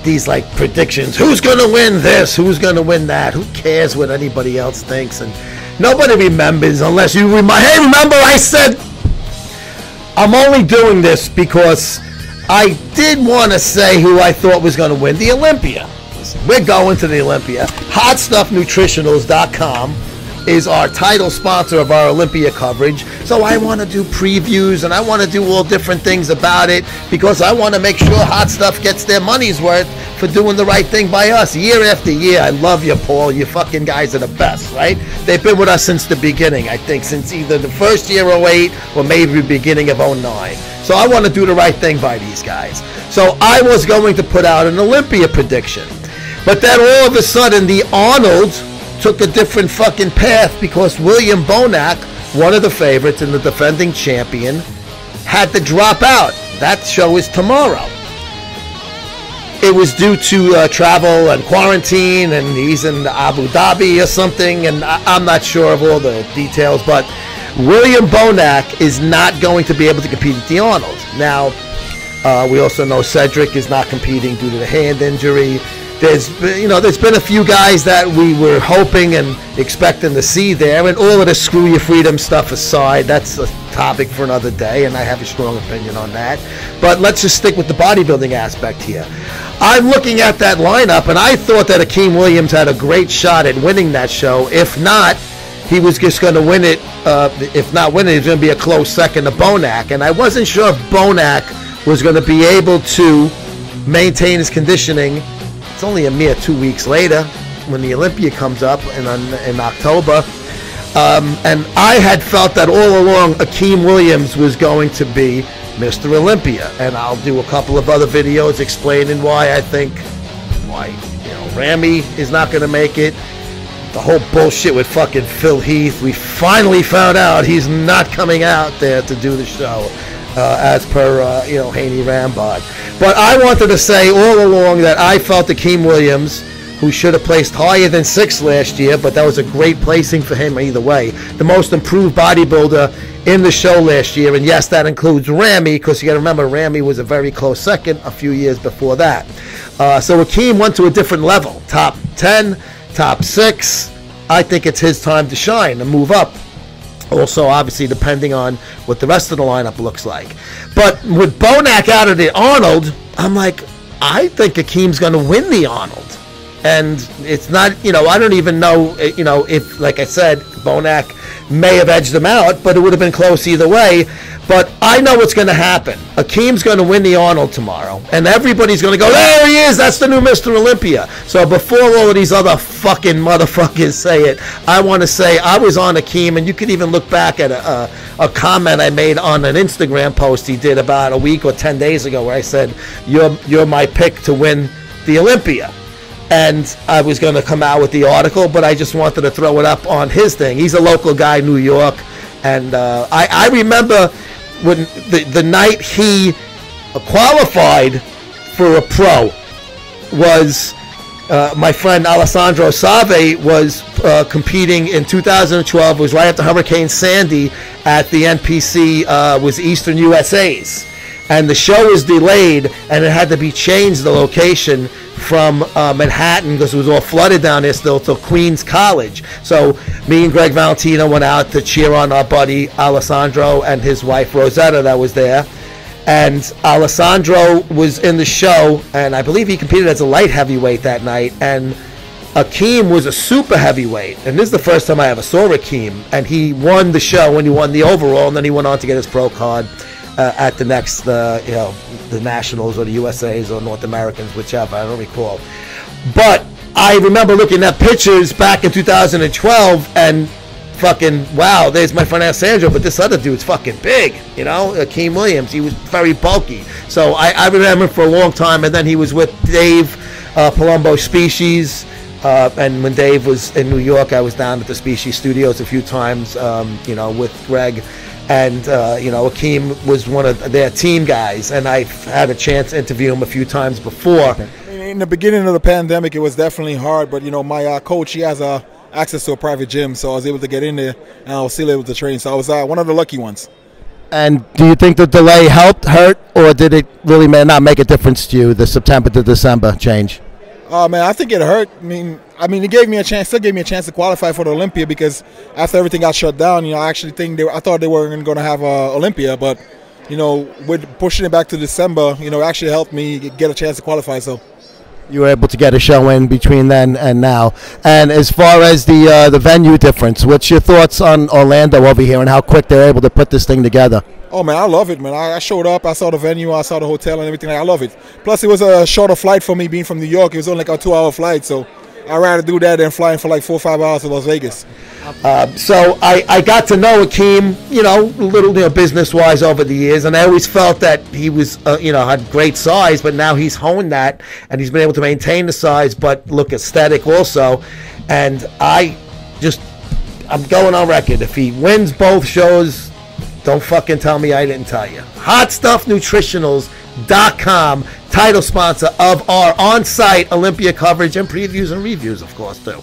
these like predictions. Who's gonna win this? Who's gonna win that? Who cares what anybody else thinks? And nobody remembers unless you remind. Hey, remember I said I'm only doing this because I did want to say who I thought was going to win the Olympia. We're going to the Olympia. HotStuffNutritionals.com is our title sponsor of our Olympia coverage. So I want to do previews and I want to do all different things about it because I want to make sure Hot Stuff gets their money's worth for doing the right thing by us year after year. I love you, Paul. You fucking guys are the best, right? They've been with us since the beginning, I think, since either the first year of 08 or maybe the beginning of 09. So I want to do the right thing by these guys. So I was going to put out an Olympia prediction. But then all of a sudden the Arnold took a different fucking path because William Bonac, one of the favorites and the defending champion, had to drop out. That show is tomorrow. It was due to travel and quarantine, and he's in Abu Dhabi or something, and I'm not sure of all the details, but William Bonac is not going to be able to compete at the Arnold. Now, we also know Cedric is not competing due to the hand injury. There's been a few guys that we were hoping and expecting to see there, and all of the screw your freedom stuff aside, that's a topic for another day, and I have a strong opinion on that. But let's just stick with the bodybuilding aspect here. I'm looking at that lineup, and I thought that Akim Williams had a great shot at winning that show. If not, he was just going to win it. If not win it, he was going to be a close second to Bonac, and I wasn't sure if Bonac was going to be able to maintain his conditioning. It's only a mere 2 weeks later when the Olympia comes up in October. And I had felt that all along Akim Williams was going to be Mr. Olympia. And I'll do a couple of other videos explaining why I think Ramy is not going to make it. The whole bullshit with fucking Phil Heath. We finally found out he's not coming out there to do the show. As per, Haney Rambod. But I wanted to say all along that I felt Akim Williams, who should have placed higher than 6th last year, but that was a great placing for him either way. The most improved bodybuilder in the show last year, and yes, that includes Ramy, because you got to remember, Ramy was a very close second a few years before that. So Akim went to a different level. Top 10, top 6. I think it's his time to shine and move up. Also, obviously, depending on what the rest of the lineup looks like. But with Bonac out of the Arnold, I'm like, I think Akim's going to win the Arnold. And it's not, I don't even know, if, like I said, Bonac may have edged him out, but it would have been close either way. But I know what's going to happen. Akim's going to win the Arnold tomorrow. And everybody's going to go, there he is, that's the new Mr. Olympia. So before all of these other fucking motherfuckers say it, I want to say I was on Akim, and you could even look back at a comment I made on an Instagram post he did about a week or 10 days ago where I said, you're my pick to win the Olympia. And I was going to come out with the article, but I just wanted to throw it up on his thing. He's a local guy, New York. And I remember when the night he qualified for a pro was my friend Alessandro Save was competing in 2012. It was right after Hurricane Sandy at the NPC, was Eastern USA's. And the show was delayed, and it had to be changed, the location, from Manhattan, because it was all flooded down there still, to Queens College. So me and Greg Valentino went out to cheer on our buddy Alessandro and his wife Rosetta that was there. And Alessandro was in the show, and I believe he competed as a light heavyweight that night. And Akim was a super heavyweight, and this is the first time I ever saw Akim. And he won the show, and he won the overall, and then he went on to get his pro card at the next, the Nationals or the USA's or North Americans, whichever, I don't recall. But I remember looking at pictures back in 2012 and fucking, wow, there's my friend Alessandro, but this other dude's fucking big, Akim Williams. He was very bulky. So I remember him for a long time, and then he was with Dave Palumbo Species. And when Dave was in New York, I was down at the Species Studios a few times, with Greg. And, Akim was one of their team guys, and I've had a chance to interview him a few times before. In the beginning of the pandemic, it was definitely hard, but, my coach, he has access to a private gym, so I was able to get in there, and I was still able to train. So I was one of the lucky ones. And do you think the delay helped, hurt, or did it really not make a difference to you, the September to December change? Oh man, I think it hurt. I mean, it gave me a chance. Still gave me a chance to qualify for the Olympia because after everything got shut down, I actually think I thought they weren't going to have Olympia, but with pushing it back to December, it actually helped me get a chance to qualify. So you were able to get a show in between then and now. And as far as the venue difference, what's your thoughts on Orlando over here and how quick they're able to put this thing together? Oh man, I love it, man. I showed up, I saw the venue, I saw the hotel and everything. I love it. Plus, it was a shorter flight for me being from New York. It was only like a 2-hour flight, so I'd rather do that than flying for like 4 or 5 hours to Las Vegas. So I got to know Akim, a little business-wise over the years, and I always felt that he was, had great size, but now he's honed that, and he's been able to maintain the size, but look aesthetic also. And I'm going on record. If he wins both shows, don't fucking tell me I didn't tell you. HotStuffNutritionals.com, title sponsor of our on-site Olympia coverage and previews and reviews, of course, too.